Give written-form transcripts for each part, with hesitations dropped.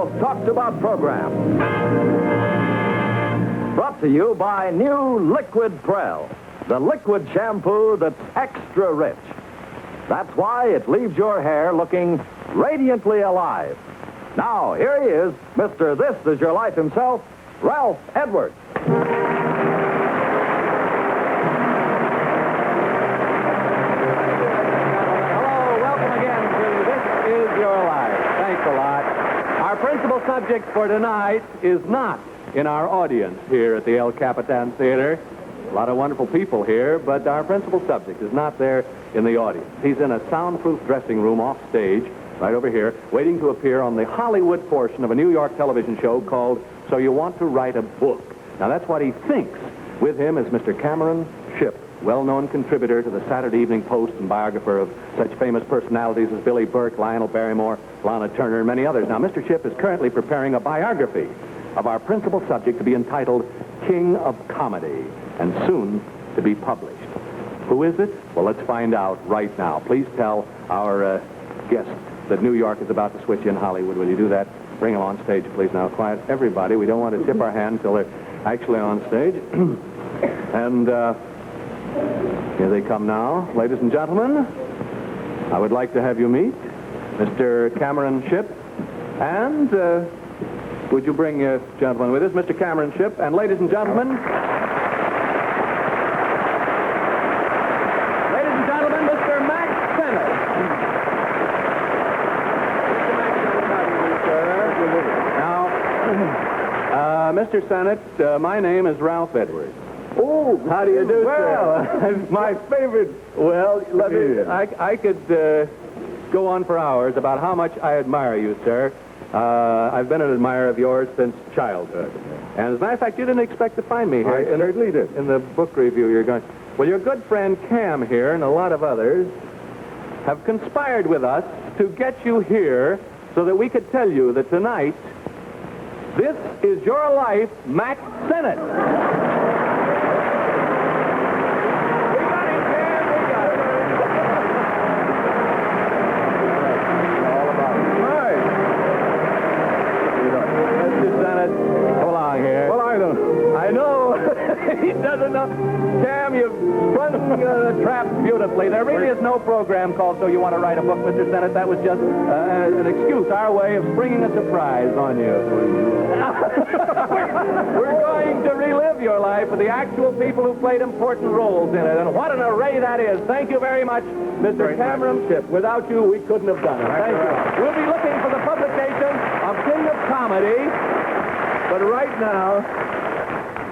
most talked about program. Brought to you by new Liquid Prel, the liquid shampoo that's extra rich. That's why it leaves your hair looking radiantly alive. Now, here he is, Mr. This Is Your Life himself, Ralph Edwards. Our principal subject for tonight is not in our audience here at the El Capitan Theater. A lot of wonderful people here, but our principal subject is not there in the audience. He's in a soundproof dressing room off stage, right over here, waiting to appear on the Hollywood portion of a New York television show called So You Want to Write a Book. Now, that's what he thinks. With him is Mr. Cameron Shipp, well-known contributor to the Saturday Evening Post and biographer of such famous personalities as Billy Burke, Lionel Barrymore, Lana Turner, and many others. Now, Mr. Shipp is currently preparing a biography of our principal subject to be entitled King of Comedy, and soon to be published. Who is it? Well, let's find out right now. Please tell our guest that New York is about to switch in Hollywood. Will you do that? Bring them on stage, please. Now, quiet, everybody. We don't want to tip our hand until they're actually on stage. And here they come now. Ladies and gentlemen, I would like to have you meet Mr. Cameron Shipp. And would you bring your gentleman with us, Mr. Cameron Shipp? And ladies and gentlemen, Mr. Mack Sennet. Now, Mr. Sennet, my name is Ralph Edwards. Oh, how do you do, well, sir? My favorite. Well, let me, I could go on for hours about how much I admire you, sir. I've been an admirer of yours since childhood. And as a matter of fact, you didn't expect to find me here. I certainly did. In the book review you're going. Well, your good friend Cam here and a lot of others have conspired with us to get you here so that we could tell you that tonight, this is your life, Mack Sennet. He doesn't know. Cam, you've sprung the trap beautifully. There really is no program called So You Want to Write a Book, Mr. Sennet. That was just an excuse, our way of springing a surprise on you. We're going to relive your life with the actual people who played important roles in it. And what an array that is. Thank you very much, Mr. Cameron Shipp. Without you, we couldn't have done it. Thank you. We'll be looking for the publication of King of Comedy. But right now,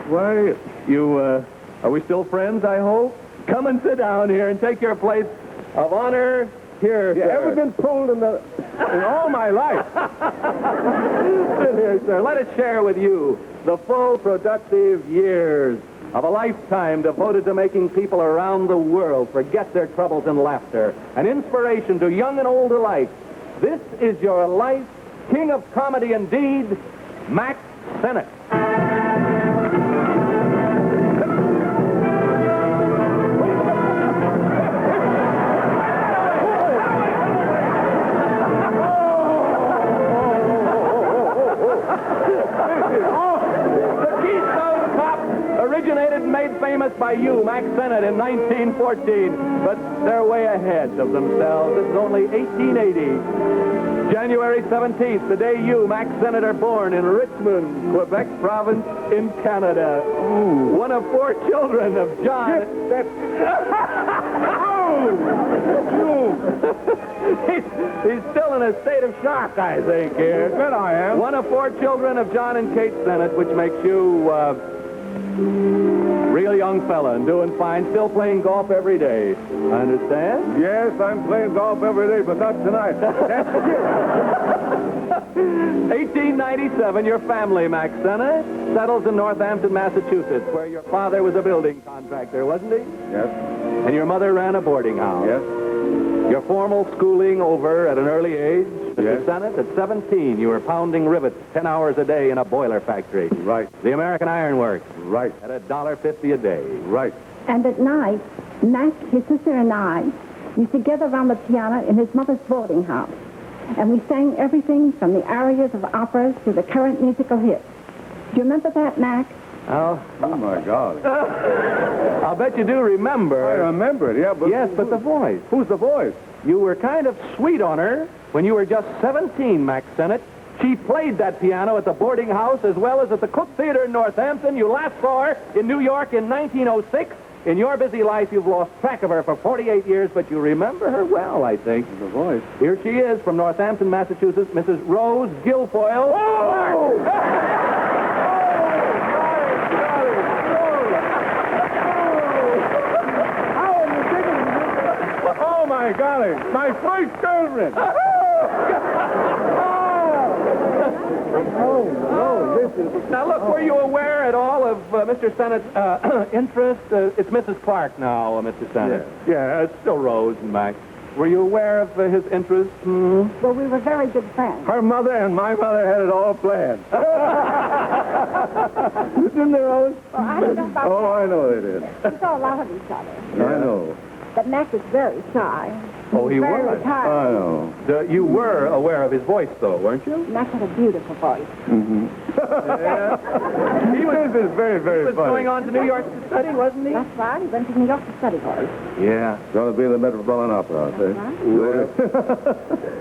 why, are we still friends, I hope? Come and sit down here and take your place of honor here, You sir. ever been pulled in all my life? Sit here, sir. Let us share with you the full productive years of a lifetime devoted to making people around the world forget their troubles in laughter. An inspiration to young and old alike. This is your life, King of Comedy indeed, Mack Sennet. Made famous by you, Mack Sennet, in 1914, but they're way ahead of themselves. This is only 1880. January 17th, the day you, Mack Sennet, are born in Richmond, Quebec province in Canada. Ooh. One of 4 children of John. He's still in a state of shock, I think, here. Bet I am. One of 4 children of John and Kate Sennet, which makes you, real young fella and doing fine, still playing golf every day. Understand? Yes, I'm playing golf every day, but not tonight. 1897, your family, Mack Sennet, settles in Northampton, Massachusetts, where your father was a building contractor, wasn't he? Yes. And your mother ran a boarding house. Yes. Your formal schooling over at an early age. Mr. Yes. Sennet, at 17, you were pounding rivets 10 hours a day in a boiler factory. Right. The American Iron Works. Right. At $1.50 a day. Right. And at night, Mack, his sister, and I used to gather around the piano in his mother's boarding house. and we sang everything from the arias of operas to the current musical hits. Do you remember that, Mack? Oh, my God. I'll bet you do remember. I remember it, yeah, but... Yes, but the voice. Who's the voice? You were kind of sweet on her when you were just 17, Mack Sennet. She played that piano at the boarding house as well as at the Cook Theater in Northampton. You last saw her in New York in 1906. In your busy life, you've lost track of her for 48 years, but you remember her well, I think. The voice. Here she is from Northampton, Massachusetts, Mrs. Rose Guilfoyle. Oh! Oh, my golly. My first girlfriend. Oh, no, this is... Now, look, were you aware at all of Mr. Sennet's interest? It's Mrs. Clark now, Mr. Sennet. Yeah, it's still Rose and Mack. Were you aware of his interest? Hmm? Well, we were very good friends. Her mother and my mother had it all planned. Didn't they, Rose? Well, I don't know about Oh, I know they did. that. We saw a lot of each other. I know. But Mack was very shy. Oh, he very was? retired. I know. You were aware of his voice, though, weren't you? Mack had a beautiful voice. He was very, very He was funny. going on to New York to study, wasn't he? That's right. He went to New York to study voice. Yeah. Going to be in the Metropolitan Opera, I say.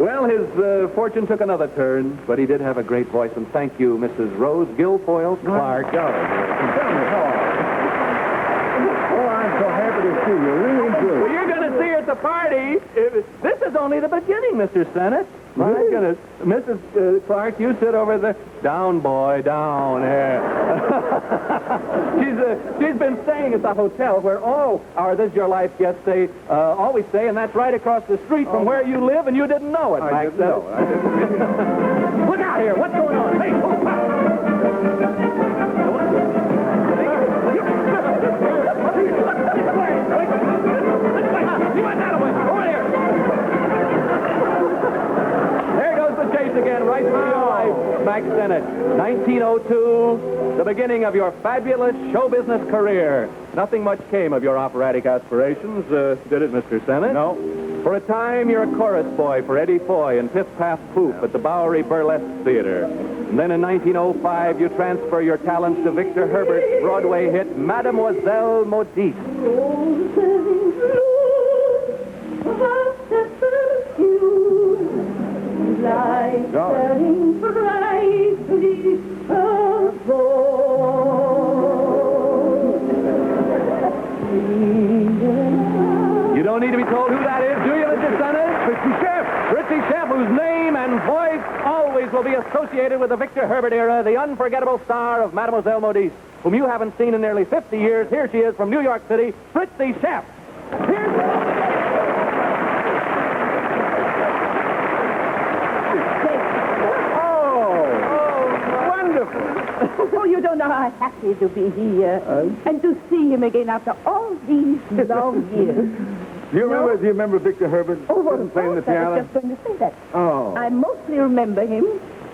Well, his fortune took another turn, but he did have a great voice, and thank you, Mrs. Rose Guilfoyle Clark. Tell me, how are you? Oh, I'm so happy to see you. Really good. Well, you're going to see her at the party. This is only the beginning, Mr. Sennet. My goodness. Mrs. Clark, you sit over there. Down, boy, down here. She's been staying at the hotel where all our This Is Your Life guests always stay, and that's right across the street from where you live, and you didn't know it, I Max. didn't know. I didn't know. Look out here. What's going on? Hey, again, right through your life, Mack Sennet. 1902, the beginning of your fabulous show business career. Nothing much came of your operatic aspirations, did it, Mr. Sennet? No. For a time, you're a chorus boy for Eddie Foy in Piff Paff Poop at the Bowery Burlesque Theater. And then in 1905, you transfer your talents to Victor Herbert's Broadway hit, Mademoiselle Modiste. You don't need to be told who that is, do you, Mr. Sennet? Fritzy Chef. Fritzy Chef, whose name and voice always will be associated with the Victor Herbert era, the unforgettable star of Mademoiselle Modiste, whom you haven't seen in nearly 50 years. Here she is from New York City, Fritzy Chef. Oh, you don't know how happy to be here and to see him again after all these long years. Do you remember Victor Herbert? Oh, well, playing the of course, I was piano? just going to say that. Oh. I mostly remember him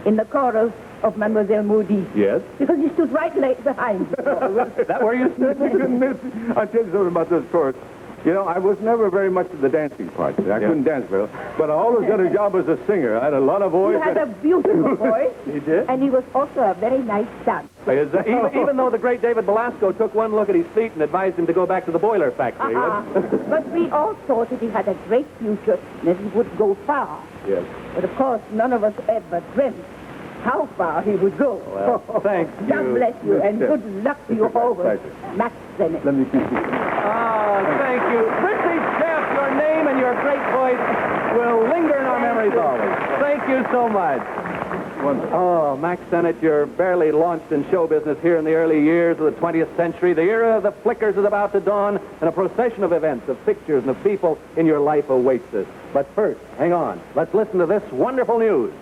in the chorus of Mademoiselle Modiste. Yes? Because he stood right behind me. That where you stood? I'll tell you something about this chorus. You know, I was never very much of the dancing part. I couldn't dance well, but I always got a job as a singer. I had a lot of voice. He had a beautiful voice. He did? And he was also a very nice dancer. Even though the great David Belasco took one look at his feet and advised him to go back to the boiler factory. But we all thought that he had a great future and that he would go far. Yes. But of course, none of us ever dreamt how far he would go. Well, thank you. God bless you, and good luck to you always, Mack Sennet. Let me kiss you. Oh, thank you. Fritzy Chef, your name and your great voice will linger in our memories always. Thank you so much. Oh, Mack Sennet, you're barely launched in show business here in the early years of the 20th century. The era of the flickers is about to dawn, and a procession of events, of pictures, and of people in your life awaits us. But first, hang on. Let's listen to this wonderful news.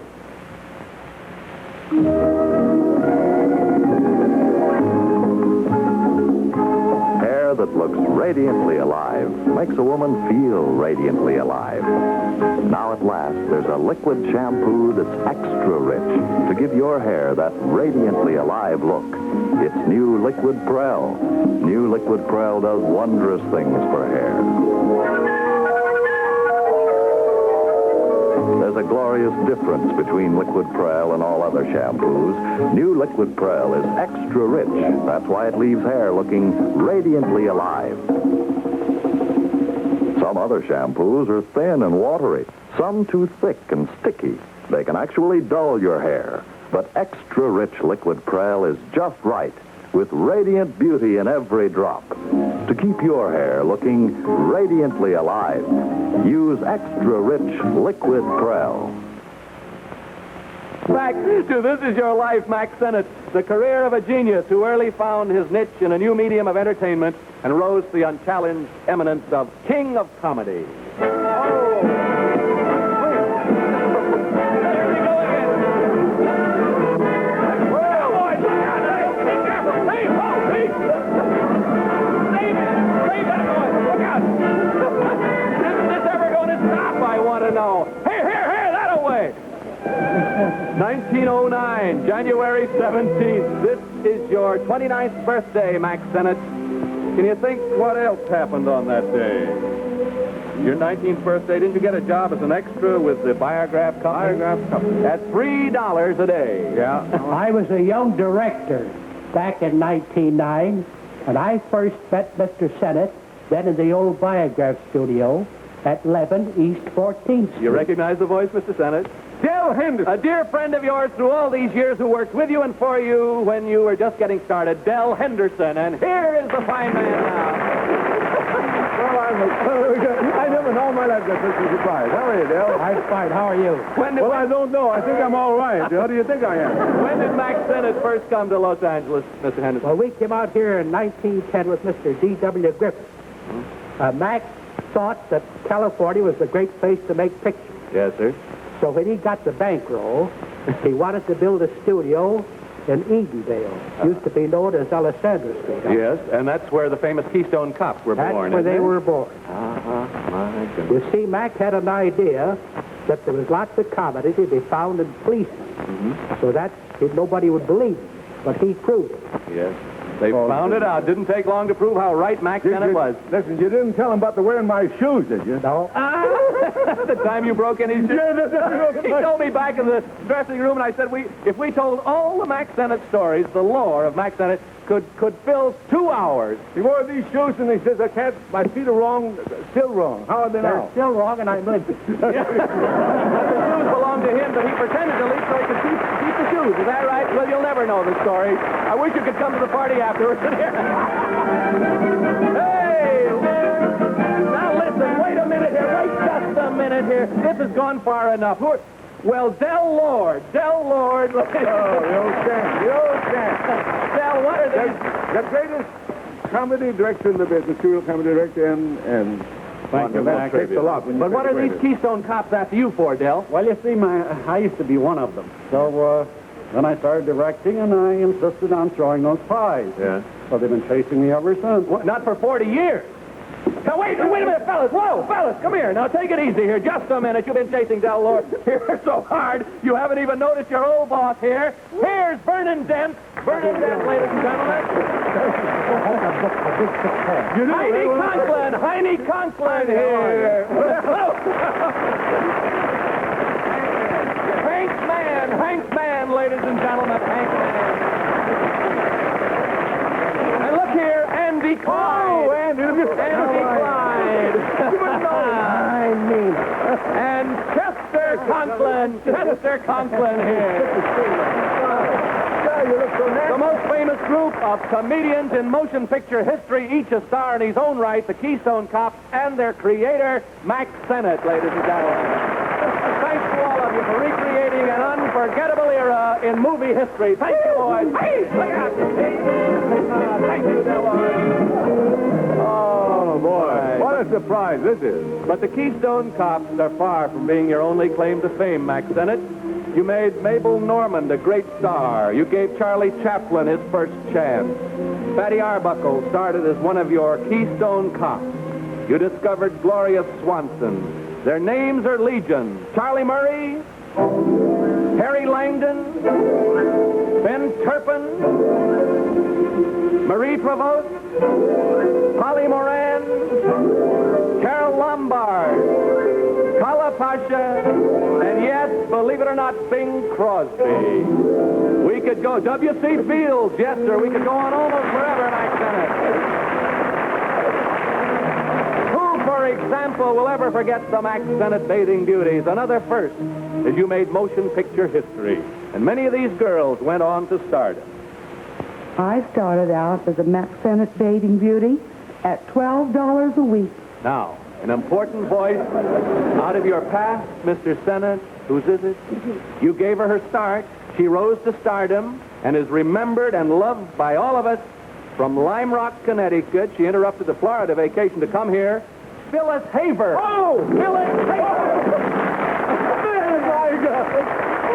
Hair that looks radiantly alive makes a woman feel radiantly alive. Now at last, there's a liquid shampoo that's extra rich to give your hair that radiantly alive look. It's new Liquid Prell. New Liquid Prell does wondrous things for hair. There's a glorious difference between Liquid Prel and all other shampoos. New Liquid Prel is extra rich. That's why it leaves hair looking radiantly alive. Some other shampoos are thin and watery, some too thick and sticky. They can actually dull your hair. But extra rich Liquid Prel is just right, with radiant beauty in every drop. To keep your hair looking radiantly alive, use extra rich Liquid Prel. Mack, this is your life, Mack Sennet, the career of a genius who early found his niche in a new medium of entertainment and rose to the unchallenged eminence of King of Comedy. No. Here, that away. 1909, January 17th. This is your 29th birthday, Mack Sennet. Can you think what else happened on that day? Your 19th birthday, didn't you get a job as an extra with the Biograph Company? Biograph Company. At $3 a day. Yeah. I was a young director back in 1909, and I first met Mr. Sennet, then in the old Biograph studio, at 11 East 14th Street. You recognize the voice, Mr. Sennet? Del Henderson. A dear friend of yours through all these years who worked with you and for you when you were just getting started, Del Henderson. And here is the fine man now. Well, I never know my life got such a surprise. How are you, Del? I'm fine. How are you? Well, I don't know. I think I'm all right. How do you think I am? When did Mack Sennet first come to Los Angeles, Mr. Henderson? Well, we came out here in 1910 with Mr. D.W. Griffith. Mack thought that California was a great place to make pictures. Yes, sir. So when he got the bankroll, he wanted to build a studio in Edendale. Used to be known as Alessandra Street. Yes, and that's where the famous Keystone Cops were born. That's where they isn't it? were born. My goodness. You see, Mack had an idea that there was lots of comedy to be found in policemen. So that nobody would believe it, but he proved it. Yes. They found it out. Didn't take long to prove how right Mack Sennet was. Listen, you didn't tell him about the wearing my shoes, did you? No. The time you broke in his shoes. He told me back in the dressing room, and I said, if we told all the Mack Sennet stories, the lore of Mack Sennet could fill 2 hours. He wore these shoes, and he says, my feet are wrong, still wrong. How are they now? They're still wrong, and I'm limping. The shoes belonged to him, but he pretended to leave so he could keep the shoes. Is that right? Well, you'll never know the story. I wish you could come to the party afterwards. Hey! Now listen, wait a minute here. Wait just a minute here. This has gone far enough. Well, Del Lord. The old champ. Del, what are these? The greatest comedy director in the business, studio comedy director, and Thank you, that takes a lot. But what are these Keystone Cops after you for, Del? Well, you see, I used to be one of them. So then I started directing, and I insisted on throwing those pies. Yeah. So they've been chasing me ever since. What, not for 40 years. Now, wait a minute, fellas. Whoa, fellas, come here. Now, take it easy here. Just a minute. You've been chasing Del Lord here so hard, you haven't even noticed your old boss here. Here's Vernon Dent. Vernon Dent, ladies and gentlemen. Heine Conklin here. Hank Man, ladies and gentlemen, Hank Man. And look here, Andy Clyde. Oh, Andy Clyde. I mean it. And Chester Conklin here. The most famous group of comedians in motion picture history, each a star in his own right, the Keystone Cops, and their creator, Mack Sennet, ladies and gentlemen. Thanks to all of you for recreating an unforgettable era in movie history. Thank you, boys. Hey, look out. Thank you, Delaware. Oh, boy. What a surprise this is. But the Keystone Cops are far from being your only claim to fame, Mack Sennet. You made Mabel Normand a great star. You gave Charlie Chaplin his first chance. Fatty Arbuckle started as one of your Keystone Cops. You discovered Gloria Swanson. Their names are legion. Charlie Murray, Harry Langdon, Ben Turpin, Marie Prevost, Holly Moran, Carol Lombard, Kala Pasha, and yes, believe it or not, Bing Crosby. We could go W.C. Fields, yes, sir. We could go on almost forever, Mack Sennet. Who, for example, will ever forget the Mack Sennet bathing beauties? Another first, as you made motion picture history. And many of these girls went on to stardom. I started out as a Mack Sennet bathing beauty at $12 a week. Now, an important voice out of your past, Mr. Sennet. Whose is it? You gave her start. She rose to stardom and is remembered and loved by all of us from Lime Rock, Connecticut. She interrupted the Florida vacation to come here. Phyllis Haver. Oh! Phyllis Haver! There, my God!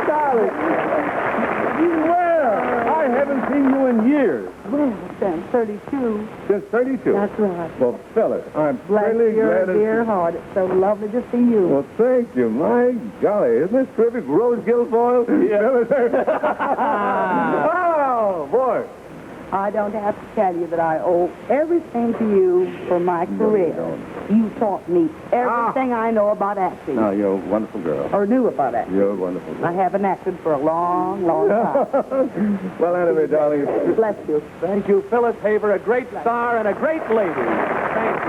Darling! Well, I haven't seen you in years. Well, since 32. Since 32? That's right. Well, Phyllis, I'm Bless really your glad dear heart. It's so lovely to see you. Well, thank you. My golly, isn't this terrific? Rose Guilfoyle? Yeah. Oh, boy. I don't have to tell you that I owe everything to you for my career. You taught me everything I know about acting. No, you're a wonderful girl. Or knew about acting. You're a wonderful girl. I haven't acted for a long, long time. Well, anyway, darling. Bless you. Thank you, Phyllis Haver, a great star and a great lady. Thank you.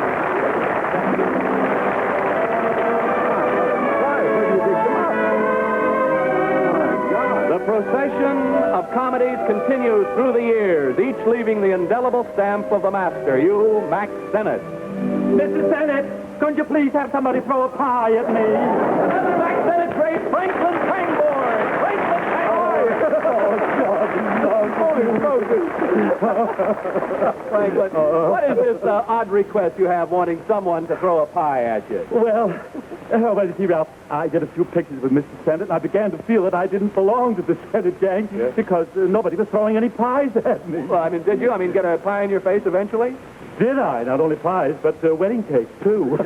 The procession of comedies continues through the years, each leaving the indelible stamp of the master, you, Mack Sennet. Mr. Sennet, couldn't you please have somebody throw a pie at me? Another Mack Sennet great, Franklin Pangborn. Franklin Pangborn. Franklin, what is this odd request you have wanting someone to throw a pie at you? Well, you see, Ralph, I did a few pictures with Mr. Sennet, and I began to feel that I didn't belong to the Sennet gang because nobody was throwing any pies at me. Well, did you? Get a pie in your face eventually? Did I? Not only pies, but wedding cakes, too.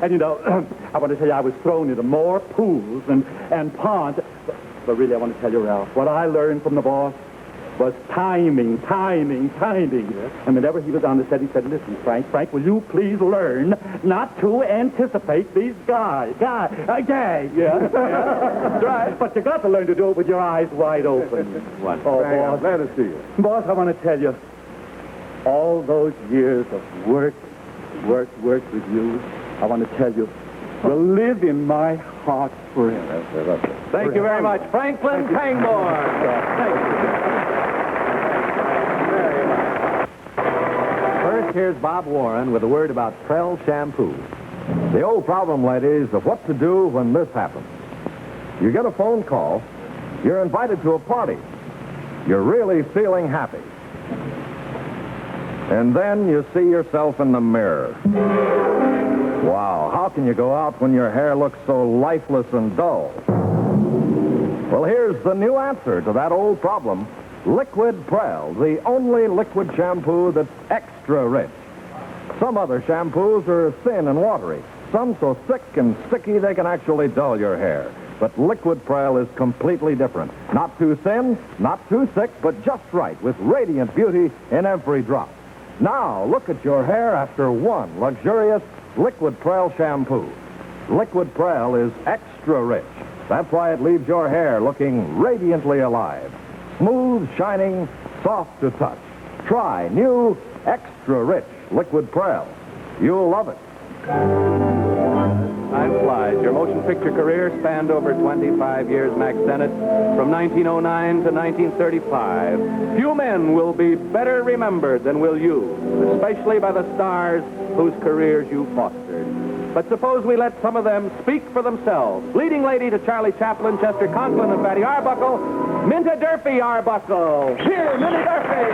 And, I want to tell you, I was thrown into more pools and ponds. But really, I want to tell you, Ralph, what I learned from the boss was timing. Yes. And whenever he was on the set, he said, listen, Frank, will you please learn not to anticipate these gags? Yeah. That's right. But you got to learn to do it with your eyes wide open. What? Oh, Frank, I'm boss. glad to see you. Boss, I want to tell you, all those years of work with you, I want to tell you, will live in my heart forever. Thank you very much. Franklin Pangborn. Thank you. Very much. First, here's Bob Warren with a word about Prell shampoo. The old problem, ladies, of what to do when this happens. You get a phone call. You're invited to a party. You're really feeling happy. And then you see yourself in the mirror. Wow, how can you go out when your hair looks so lifeless and dull? Well, here's the new answer to that old problem. Liquid Prell, the only liquid shampoo that's extra rich. Some other shampoos are thin and watery. Some so thick and sticky they can actually dull your hair. But Liquid Prell is completely different. Not too thin, not too thick, but just right, with radiant beauty in every drop. Now, look at your hair after one luxurious Liquid Prell shampoo. Liquid Prell is extra rich. That's why it leaves your hair looking radiantly alive. Smooth, shining, soft to touch. Try new, extra rich Liquid Prell. You'll love it. Time flies. Your motion picture career spanned over 25 years, Mack Sennet, from 1909 to 1935. Few men will be better remembered than will you, especially by the stars whose careers you fostered. But suppose we let some of them speak for themselves. Leading lady to Charlie Chaplin, Chester Conklin, and Fatty Arbuckle, Minta Durfee Arbuckle. Here, Minta Durfee.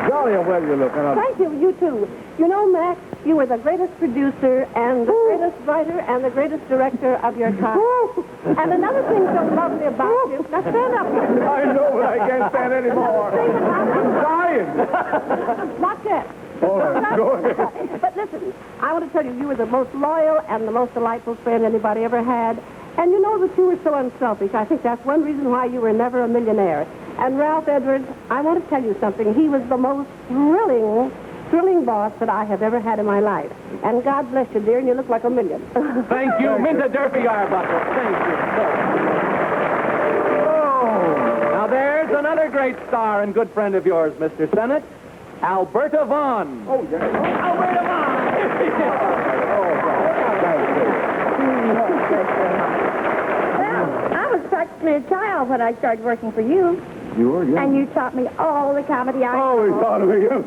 Jolly well you look. Thank you, you too. You know, Mac, you were the greatest producer and the greatest writer and the greatest director of your time. And another thing so lovely about you, now stand up. I know, but I can't stand anymore. I'm dying. Not yet. All right, go ahead. But listen, I want to tell you, you were the most loyal and the most delightful friend anybody ever had. And you know that you were so unselfish. I think that's one reason why you were never a millionaire. And Ralph Edwards, I want to tell you something. He was the most thrilling thrilling boss that I have ever had in my life. And God bless you, dear, and you look like a million. Thank you, Minta Durfee Arbuckle. Thank you. Oh, now there's another great star and good friend of yours, Mr. Sennet, Alberta Vaughn. Oh, yeah. Alberta Vaughn! Well, I was practically a child when I started working for you. You were, yeah. And you taught me all the comedy I Oh, we know. thought of you.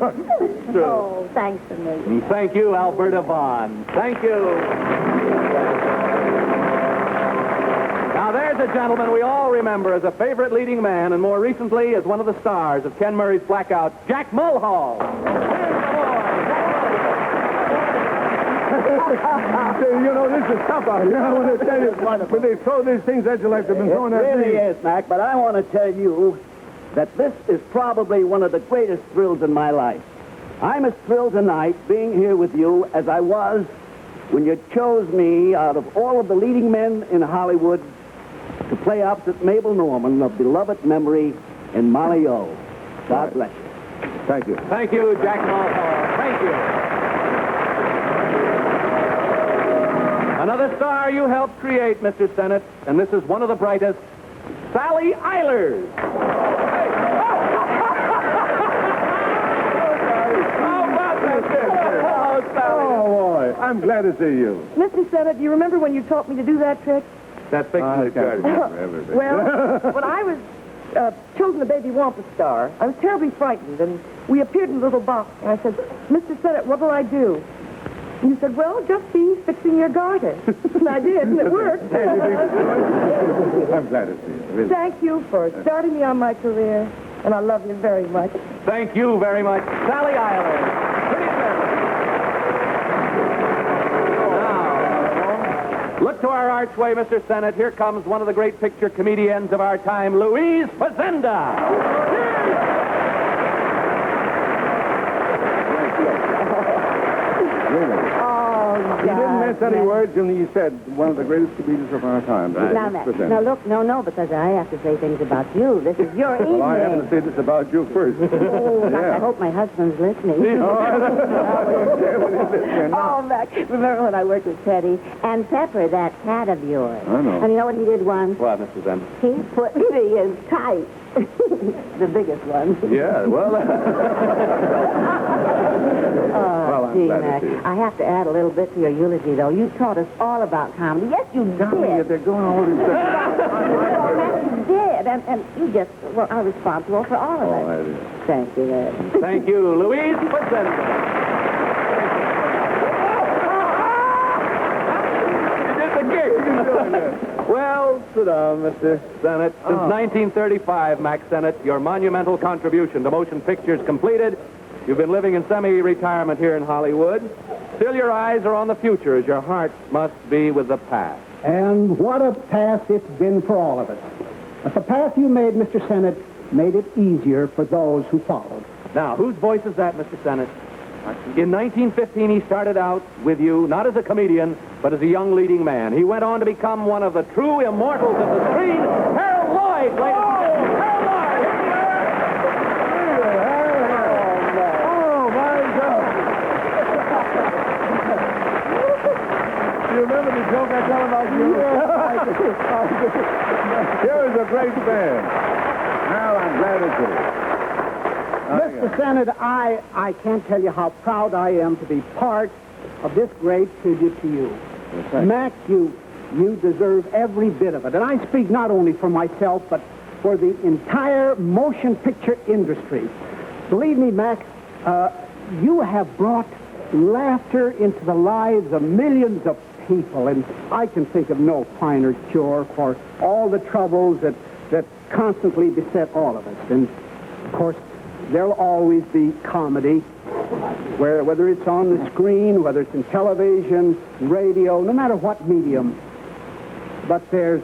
Oh, thanks a million. And thank you, Alberta Vaughn. Thank you. Now, there's a gentleman we all remember as a favorite leading man, and more recently as one of the stars of Ken Murray's Blackout, Jack Mulhall. You know, this is tough out here. I want to tell you, when they throw these things at you like they've been throwing at me. Is, Mac, but I want to tell you that this is probably one of the greatest thrills in my life. I'm as thrilled tonight being here with you as I was when you chose me out of all of the leading men in Hollywood to play opposite Mabel Normand of beloved memory in Molly O. God bless you. Thank you. Thank you, Jack Mulhall. Thank you. Another star you helped create, Mr. Sennet, and this is one of the brightest, Sally Eilers. Oh, boy. I'm glad to see you. Mr. Sennet, do you remember when you taught me to do that trick? That's I fixing can't the remember everything. Well, when I was chosen the Baby Wampa star, I was terribly frightened, and we appeared in a little box, and I said, Mr. Sennet, what will I do? And you said, well, just be fixing your garter. And I did, and it worked. I'm glad to see you. Really. Thank you for starting me on my career, and I love you very much. Thank you very much, Sally Eilers. Pretty clever. Now, look to our archway, Mr. Sennet. Here comes one of the great picture comedians of our time, Louise Fazenda. Really. Oh, He didn't miss any words, and he said one of the greatest comedians of our time. Now, Matt, now look, no, because I have to say things about you. This is your evening. Well, I have to say this about you first. Oh, Yeah. I hope my husband's listening. Oh, Oh, Mac, remember when I worked with Teddy and Pepper, that cat of yours? I know. And you know what he did once? What, Mr. Sennet? He put me in tights. The biggest one. Yeah, well... Well, I'm Gee, glad to Mac, see you. I have to add a little bit to your eulogy, though. You taught us all about comedy. Yes, you did. They're going all these things. Well, Mac, you did. And you just are responsible for all of Oh, it. that is. Thank you, Ed. Thank you, Louise Fazenda. Well, sit down, Mr. Sennet. Since 1935, Mack Sennet, your monumental contribution to motion pictures completed. You've been living in semi-retirement here in Hollywood. Still, your eyes are on the future, as your heart must be with the past. And what a path it's been for all of us. But the path you made, Mr. Sennet, made it easier for those who followed. Now, whose voice is that, Mr. Sennet? In 1915, he started out with you, not as a comedian, but as a young leading man. He went on to become one of the true immortals of the screen, Harold Lloyd, ladies and gentlemen. Harold Lloyd! Oh, my God. You remember the joke I tell about you? Here is a great man. Now, I'm glad to see you. Mr. Sennet, I can't tell you how proud I am to be part of this great tribute to you. Mac, you deserve every bit of it. And I speak not only for myself, but for the entire motion picture industry. Believe me, Mac, you have brought laughter into the lives of millions of people, and I can think of no finer cure for all the troubles that constantly beset all of us. And, of course, there'll always be comedy, whether it's on the screen, whether it's in television, radio, no matter what medium. But there's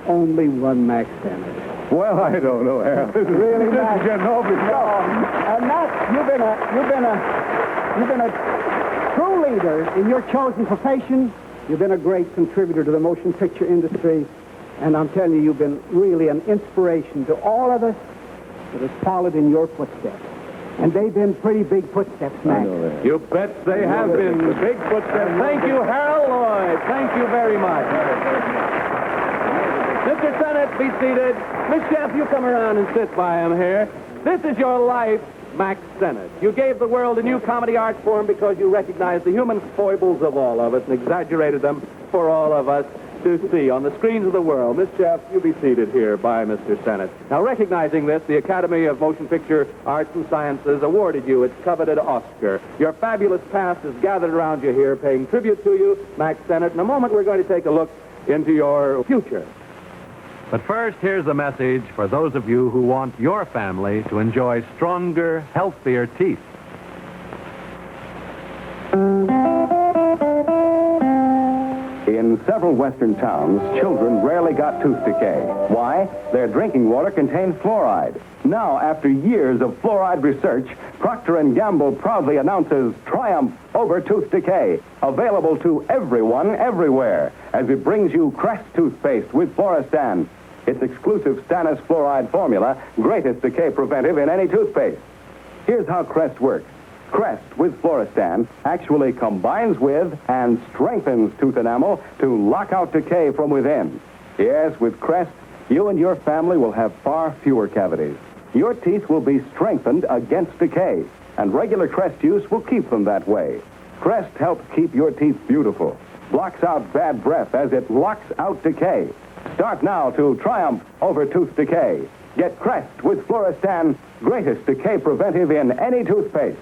only one Mack Sennet. Well, I don't know, Harold. This is Really, this Mac? is getting awfully And Mac, you've been a true leader in your chosen profession. You've been a great contributor to the motion picture industry. And I'm telling you, you've been really an inspiration to all of us that has followed in your footsteps. And they've been pretty big footsteps, Mac. You bet they have been big footsteps. Thank you, Harold Lloyd. Thank you very much. Mr. Sennet, be seated. Miss Jeff, you come around and sit by him here. This is your life, Mack Sennet. You gave the world a new comedy art form because you recognized the human foibles of all of us and exaggerated them for all of us to see on the screens of the world. Miss Jeff, you be seated here by Mr. Sennet. Now, recognizing this, the Academy of Motion Picture Arts and Sciences awarded you its coveted Oscar. Your fabulous past is gathered around you here, paying tribute to you, Mack Sennet. In a moment, we're going to take a look into your future. But first, here's a message for those of you who want your family to enjoy stronger, healthier teeth. In several western towns, children rarely got tooth decay. Why? Their drinking water contained fluoride. Now, after years of fluoride research, Procter & Gamble proudly announces triumph over tooth decay, available to everyone, everywhere, as it brings you Crest toothpaste with Fluorestan. Its exclusive stannous fluoride formula, greatest decay preventive in any toothpaste. Here's how Crest works. Crest with Fluorestan actually combines with and strengthens tooth enamel to lock out decay from within. Yes, with Crest, you and your family will have far fewer cavities. Your teeth will be strengthened against decay, and regular Crest use will keep them that way. Crest helps keep your teeth beautiful, blocks out bad breath as it locks out decay. Start now to triumph over tooth decay. Get Crest with Fluorestan, greatest decay preventive in any toothpaste.